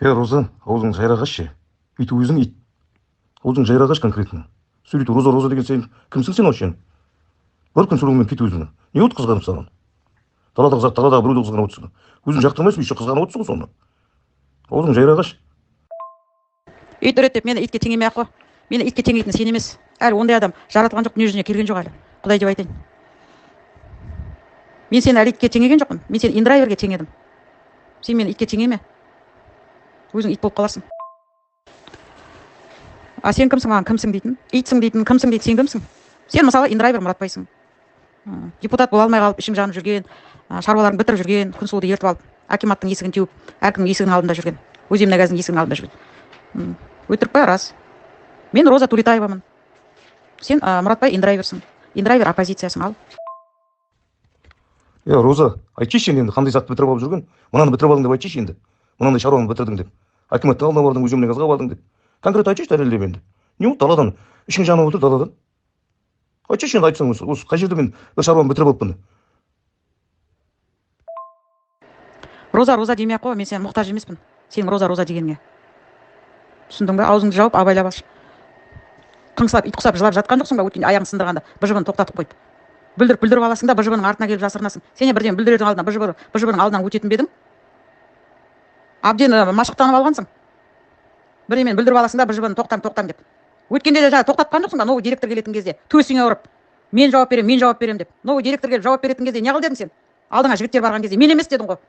Роза, аузың жайрағашы. Ит өзің ит. Аузың жайрағаш конкретно. Сөйлейді, Роза, Роза деген сен кімсің сен вообще? Бір күн сөйлеумен кет өзіңнің. Не от қызғанып саған? Даладағы біреуді қызғанып отырсың. Өзің жақтырмайсың, еще қызғанып отырсың соны. Аузың жайрағаш. Ит үрет деп мені итке теңемей ақ қой. Мені итке теңейтін сен емес. Әлі ондай адам жаратылған жоқ, дүние жүзіне келген жоқ әлі. Құдай деп айтайын. Мен сені әлі итке теңеген жоқпын. Мен сені индрайверге теңедім. Сен мені итке теңеме. Өзің ит болып қаларсың. А сен кімсің, маған кімсің дейтін? Итсің дейтін, кімсің дейді, сен кімсің? Сен мысалы индрайвер Мұратбайсың. Депутат бола алмай қалып, ішің жанып жүрген, шаруаларын бітіріп жүрген, Күнсұлуды ертіп алып, акиматтың есігін теуіп, әркімнің есігінің алдында жүрген, Өземнагазының есігінің алдында жүрген. Өтірік па, рас. Мен Роза Тулетаевамын. Сен Мұратбай индрайверсің. Индрайвер оппозициясың, ал. Роза, айтшы енді қандай затты бітіріп алып жүрген? Мынаны бітіріп алдың деп айтшы енді. Мынандай шаруаны бітірдің деп. Акиматтың алдына бардың, Өземнагазға бардың деп. Конкрет айтшы дәлелдеп енді. Не болды даладан? Ішің жанып отыр даладан. Айтшы енді айтсаң осы қай жерде мен бір шаруаны бітіріп алыппын. Роза демей ақ қой, мен сен мұқтаж емеспін. Сен Роза дегеніңе. Түсіндің бе? Аузыңды жауып абайлап аш. Қыңсылап, ит құсап жылап жатқан жоқсың ба? Өткенде аяғын сындырғанда бүжібін тоқтатып қойып. Бүлдіріп аласың да бүжібінің артына келіп жасырынасың. Сен не бірден бүлдірердің алдына бүжібінің алдынан өтетін бе едің? Абден машықтанып алғансың. Бірдемен бүлдіріп аласың да бүжібін тоқтам деп. Өткенде де тоқтатқан жоқсың ба? Новый директор келетін кезде төсіңе ұрып, мен жауап берем деп. Новый директор келіп жауап беретін кезде не қыл дедің сен? Алдыңа жігіттер барған кезде мен емес дедің ғой.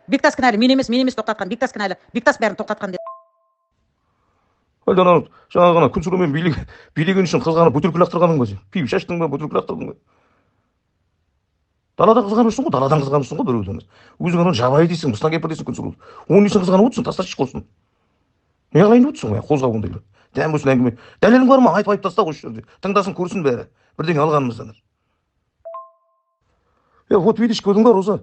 Бектас кінәлі, мен емес тоқтатқан. Бектас кінәлі, Бектас бәрін тоқтатқан деді. Әлде жаңағы Күнсұлумен билеген үшін қызғанып бөтелке лақтырғаның ба сен? Пип шаштың ба, бөтелке лақтырдың ба? Далада қызғанышсың ғой, даладан қызғанышсың ғой біреуден. Өзің жабайы дейсің, мыстан кемпір дейсің Күнсұлу. Оның несін қызғанып отырсың, тасташы қойсын. Не қылайын отырсың, қозғауыңдайлар. Дәм болсын әңгіме. Дәлелің бар ма? Айтып таста осы жерде. Тыңдасын, көрсін бәрі. Бірдеңе алғанымыздан. Вот видишь, көрдің ба, Роза?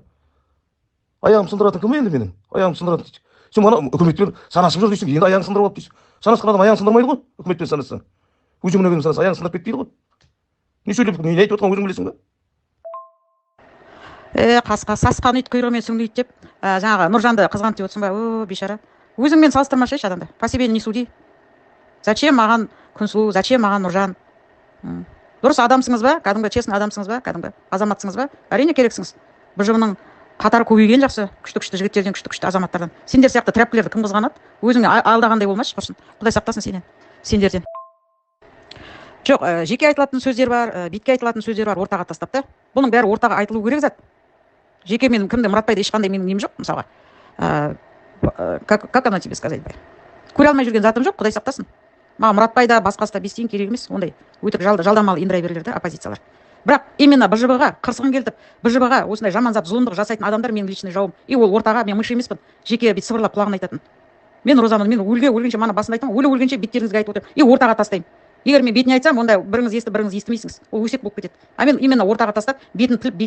Аяғым сындыратын кім енді менің? Аяғым сындыратын. Сен мана үкіметпен санасып жүр дейсің, енді аяғын сындырып алып дейсің. Санасқан адам аяғын сындырмайды ғой, үкіметпен санасаң. Өзімнен санаса аяғын сындырып кетпейді ғой. Не сөйлеп, не айтып отқан өзің білесің ба? Қасқа сасқан ит құйрығымен сүңгиді деп, жаңағы Нұржанды қызғанып деп отырсың ба? О, бейшара. Өзіңмен салыстырмашы еш адамды. По себе не суди. Зачем маған Күнсұлу, зачем маған Нұржан? Дұрыс адамсыңыз ба? Кәдімгі честный адамсыңыз ба? Кәдімгі азаматсыңыз ба? Әрине керексіңіз. Бүжібінің қатары көбейген жақсы, күшті жігіттерден, күшті азаматтардан. Сендер сияқты трәпкілерді кім қызғанады? Өзіңе алдағандай болмашы, құрсын. Құдай сақтасын сендерден. Жоқ, жеке айтылатын сөздер бар, бетке айтылатын сөздер бар, ортаға тастап та. Бұның бәрі ортаға айтылу керек зат. Жеке мен кімді Мұратбайды ешқандай менің нем жоқ, мысалға. Как она тебе сказать? Көре алмай жүрген затым жоқ, Құдай сақтасын. Маған Мұратбайда басқасы да бестейін керек емес, ондай өтірік жалдамалы индрайверлерді, оппозициялар. Бірақ именно БЖБ-ға қырсығын келтіп, БЖБ-ға осындай жаман зат зұлымдық жасайтын адамдар менің личный жауым. И ол ортаға мен мышь емеспін. Жеке бет сыбырлап құлағын айтатын. Мен Розамын, мен өлгенше мана басында айтам, өлгенше беттеріңізге айтып отырмын. И ортаға тастаймын. Егер мен бетіне айтсам, онда біріңіз естіп, біріңіз естімейсіңіз. Ол өсек болып кетеді. А мен именно ортаға тастап, бетін тіліп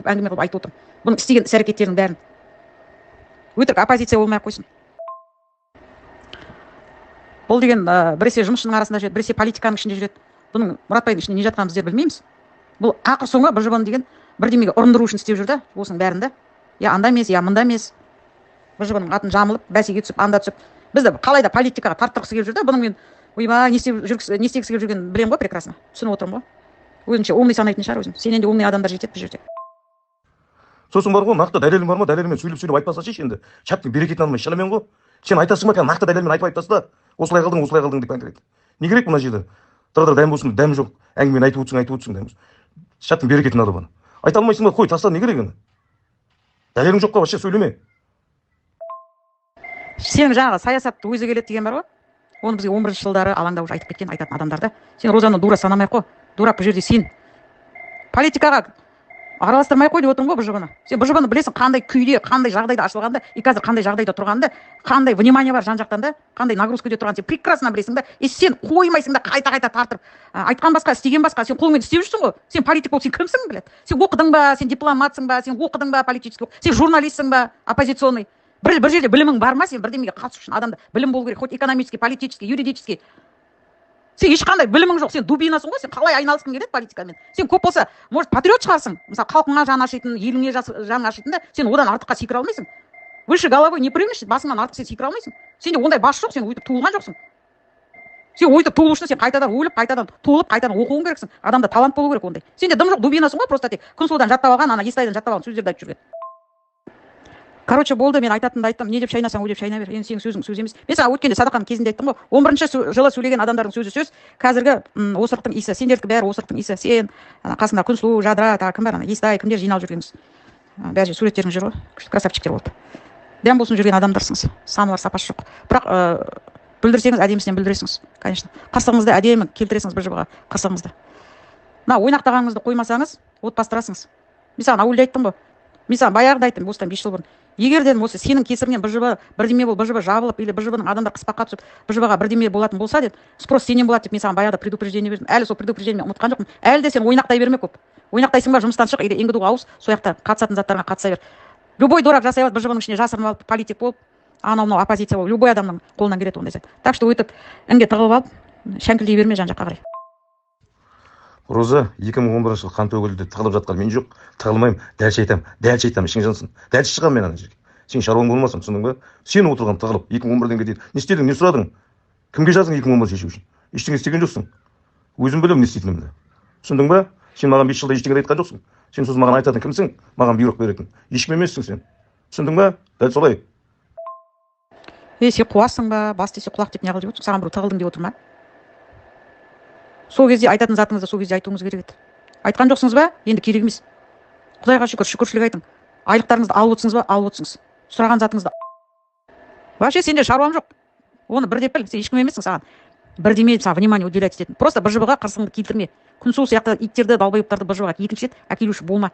әңгіме қылып айтып отырмын. Бұның істеген іс-әрекеттерінің бәрін. Өтірік оппозиция болмай ақ қойсын. Бұл деген біресе жұмысшының арасында жүреді, біресе политиканың ішінде жүреді. Бұның Мұратбайдың ішінде не жатқанын біздер білмейміз. Бұл ақыр соңы БЖБ деген бірдемеге ұрындыру үшін істеп жүр да, осының бәрінде. Я анда емес, я мында емес. БЖБ-ның атын жамылып, бәсеге түсіп, анда түсіп. Бізді қалайда политикаға тарттырғысы келіп жүр да, бұның мен ойбай не істегісі келіп жүргенін білемін ғой, прекрасно. Түсініп отырмын ғой. Өзінше умный санайтын шығар өзін. Сенен де умный адамдар жетеді бұл жерде. Сосын бар ғой, нақты дәлелің бар ма? Дәлелімен сөйлеп айтпасашы енді. Шапты берекетін алмай шынымен ғой. Сен айтасың ба, нақты дәлелмен айтып таста. Осылай қылдың деп конкрет. Не керек мына жерде? Дыр дәм болсын, дәм жоқ. Әңгімені айтып отырсың дәм. Шаттың берекетін алып ана. Айта алмайсың ба? Қой, таста, не керек ені? Дәлелің жоқ па, вообще сөйлеме. Сенің жаңағы саясатты өзі келеді деген бар ғой. Оны бізге 11-ші жылдары алаңда уже айтып кеткен, айтатын адамдарды. Сен Розаны дура санамай қой. Дурак бұл жерде сен. Политикаға араластырмай қой деп отырмын ғой БЖБ-ны. Сен БЖБ-ны білесің қандай күйде, қандай жағдайда ашылғанда, и қазір қандай жағдайда тұрғанда, қандай внимание бар жан-жақтан да, қандай нагрузкада тұрғанын сен прекрасно білесің да. И сен қоймайсың да қайта тартып. Айтқан басқа, істеген басқа, сен қолыңмен істеп жүрсің ғой. Сен политик болып, сен кімсің біледі? Сен оқыдың ба, сен дипломатсың ба, сен оқыдың ба политический, сен журналистсің ба, оппозиционный. Бір жерде білімің бар ма, сен бірдемеге қатысу үшін адамда білім болу керек, хоть экономический, политический, юридический. Сен ешқандай білімің жоқ, сен дубинасың ғой, сен қалай айналысқың келеді политикамен? Сен көп болса, может, патриот шығарсың, мысалы халқыңа жан ашитын, еліңе жан ашитын да, сен одан артыққа секіре алмайсың. выше головы не прыгнешь дейді, басыңнан артық сен секіре алмайсың. Сенде ондай бас жоқ, сен өйтіп туылған жоқсың. Сен өйтіп туылу үшін сен қайтадан өліп, қайтадан туылып, қайтадан оқуың керексің. Адамда талант болу керек ондай. Сенде дым жоқ, дубинасың ғой, просто тек Күнсұлудан жаттап алған, ана Естайдан жаттап алған сөздерді айтып жүрген. Короче, болды, мен айтатынымды айттым. Не деп шайнасаң, о деп шайна бер. Енді сенің сөзің сөз емес. Мен саған өткенде садақаның кезінде айттым ғой. 11-ші жылы сөйлеген адамдардың сөзі сөз. Қазіргі осырықтың иісі, сендердікі бәрі осырықтың иісі. Сен қасында Күнсұлу, Жадыра, тағы кім бар, ана Естай, кімдер жиналып жүргенбіз. Бәрі суреттерің жүр ғой. Красавчиктер болды. Дәм болсын жүрген адамдарсыңыз. Саны бар, сапасы жоқ. Бірақ бүлдірсеңіз әдемісінен бүлдіресіңіз, конечно. Қасығыңызды әдемі келтіресіңіз бір жыбыға қасығыңызды. Мына ойнақтағаныңызды қоймасаңыз, от бастырасыңыз. Мен саған ауылда айттым ғой. Мен саған баяғыда айттым, осыдан 5 жыл бұрын. Егер де осы сенің кесіріңнен БЖБ бірдеме болып, БЖБ жабылып, или БЖБ-ның адамдар қыспаққа түсіп, БЖБ-ға бірдеме болатын болса деді, спрос сенен болады деп мен саған баяғыда предупреждение бердім. Әлі сол предупреждение ұмытқан жоқпын. Әлі де сен ойнақтай берме көп. Ойнақтайсың ба, жұмыстан шық, или еңгідуға ауыс, сол жақта қатысатын заттарға қатыса бер. Любой дурак жасай алады, БЖБ-ның ішіне жасырынып алып, политик болып, анау-мынау оппозиция болып, любой адамның қолынан келеді ондай зат. Так что өйтіп інге тығылып алып, шәңкілдей берме жан жаққа қарай. Роза 2011 жыл қан төгілді тығылып жатқан мен жоқ, тығылмаймын. Дәлше айтамын, ішің жансын. Дәлше шығамын мен ана жерге. Сен шаруаң болмасың, түсіндің ба? Сен отырған тығылып 2011-ден дейін не істедің, не сұрадың? Кімге жаздың 2011 шешу үшін? Ештеңе істеген жоқсың. Өзім білемін не істейтінімді. Түсіндің ба? Сен маған 5 жылда ештеңе айтқан жоқсың. Сен сосын маған айтатын кімсің? Маған бұйрық беретін. Ешкім емессің сен. Түсіндің ба? Дәл солай. Сен қуасың ба, бас десе құлақ деп неғыл деп отырсың, саған біреу тығылдың деп отыр ма? Сол кезде айтатын затыңызды сол кезде айтуыңыз керек еді. Айтқан жоқсыңыз ба? Енді керек емес. Құдайға шүкір, шүкіршілік айтың. Айлықтарыңызды алып отырсыңыз ба? Алып отырсыңыз. Сұраған затыңызды. Вообще сенде шаруаң жоқ. Оны бір деп біл, сен ешкім емессің, саған бірдеме саған внимание уделять ететін. Просто БЖБ-ға қырсыңды келтірме. Күнсұлу сияқты иттерді, далбайыптарды БЖБ-ға екінші рет әкелуші болма.